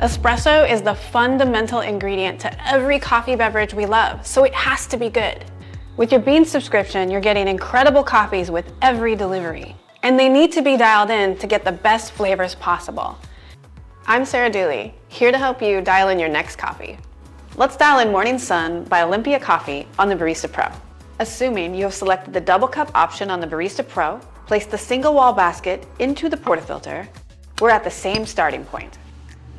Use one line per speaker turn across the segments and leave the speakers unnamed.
Espresso is the fundamental ingredient to every coffee beverage we love, so it has to be good. With your Beanz subscription, you're getting incredible coffees with every delivery, and they need to be dialed in to get the best flavors possible. I'm Sarah Dooley, here to help you dial in your next coffee. Let's dial in Morning Sun by Olympia Coffee on the Barista Pro. Assuming you have selected the double cup option on the Barista Pro, place the single wall basket into the portafilter, we're at the same starting point.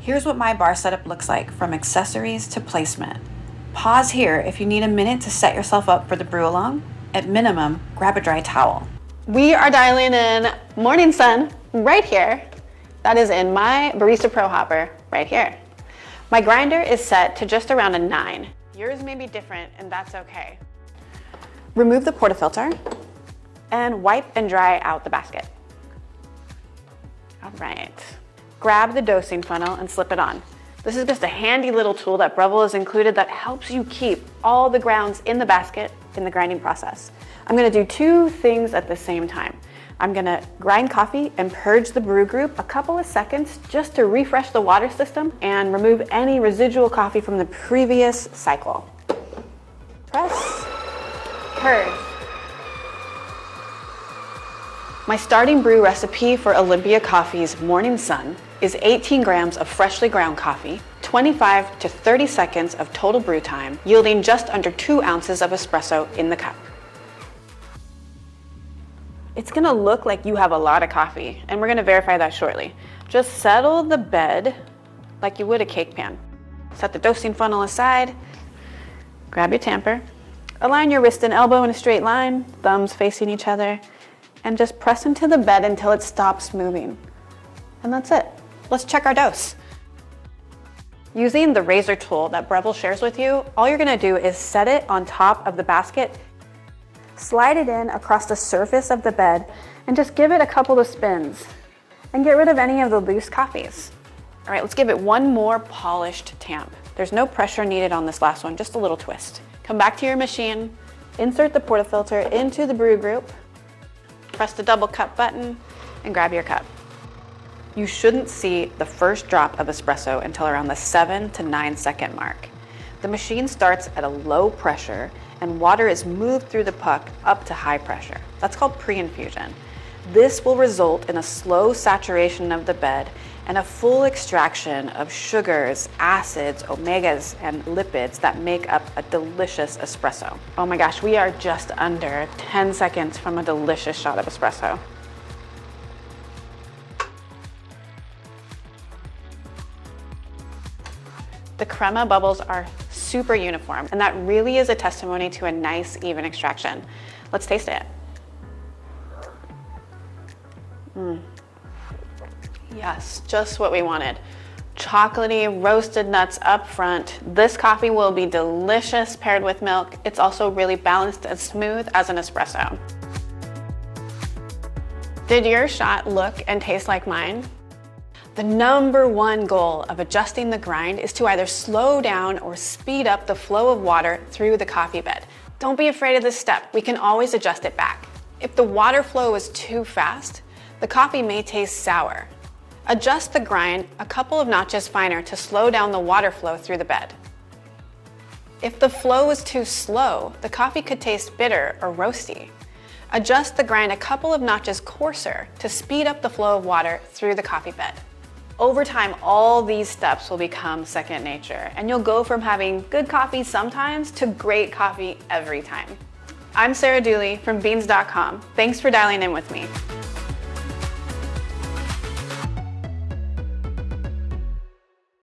Here's what my bar setup looks like from accessories to placement. Pause here if you need a minute to set yourself up for the brew along. At minimum, grab a dry towel. We are dialing in Morning Sun right here. That is in my Barista Pro hopper right here. My grinder is set to just around a 9. Yours may be different, and that's okay. Remove the portafilter and wipe and dry out the basket. All right. Grab the dosing funnel and slip it on. This is just a handy little tool that Breville has included that helps you keep all the grounds in the basket in the grinding process. I'm gonna do two things at the same time. I'm gonna grind coffee and purge the brew group a couple of seconds just to refresh the water system and remove any residual coffee from the previous cycle. Press, purge. My starting brew recipe for Olympia Coffee's Morning Sun is 18 grams of freshly ground coffee, 25 to 30 seconds of total brew time, yielding just under 2 ounces of espresso in the cup. It's gonna look like you have a lot of coffee, and we're gonna verify that shortly. Just settle the bed like you would a cake pan. Set the dosing funnel aside, grab your tamper, align your wrist and elbow in a straight line, thumbs facing each other, and just press into the bed until it stops moving. And that's it. Let's check our dose. Using the razor tool that Breville shares with you, all you're gonna do is set it on top of the basket, slide it in across the surface of the bed, and just give it a couple of spins and get rid of any of the loose coffees. All right, let's give it one more polished tamp. There's no pressure needed on this last one, just a little twist. Come back to your machine, insert the portafilter into the brew group, press the double cup button, and grab your cup. You shouldn't see the first drop of espresso until around the 7 to 9 second mark. The machine starts at a low pressure and water is moved through the puck up to high pressure. That's called pre-infusion. This will result in a slow saturation of the bed and a full extraction of sugars, acids, omegas, and lipids that make up a delicious espresso. Oh my gosh, we are just under 10 seconds from a delicious shot of espresso. The crema bubbles are super uniform, and that really is a testimony to a nice, even extraction. Let's taste it. Yes, just what we wanted. Chocolatey, roasted nuts up front. This coffee will be delicious paired with milk. It's also really balanced and smooth as an espresso. Did your shot look and taste like mine? The number one goal of adjusting the grind is to either slow down or speed up the flow of water through the coffee bed. Don't be afraid of this step. We can always adjust it back. If the water flow is too fast, the coffee may taste sour. Adjust the grind a couple of notches finer to slow down the water flow through the bed. If the flow is too slow, the coffee could taste bitter or roasty. Adjust the grind a couple of notches coarser to speed up the flow of water through the coffee bed. Over time, all these steps will become second nature, and you'll go from having good coffee sometimes to great coffee every time. I'm Sarah Dooley from Beanz.com. Thanks for dialing in with me.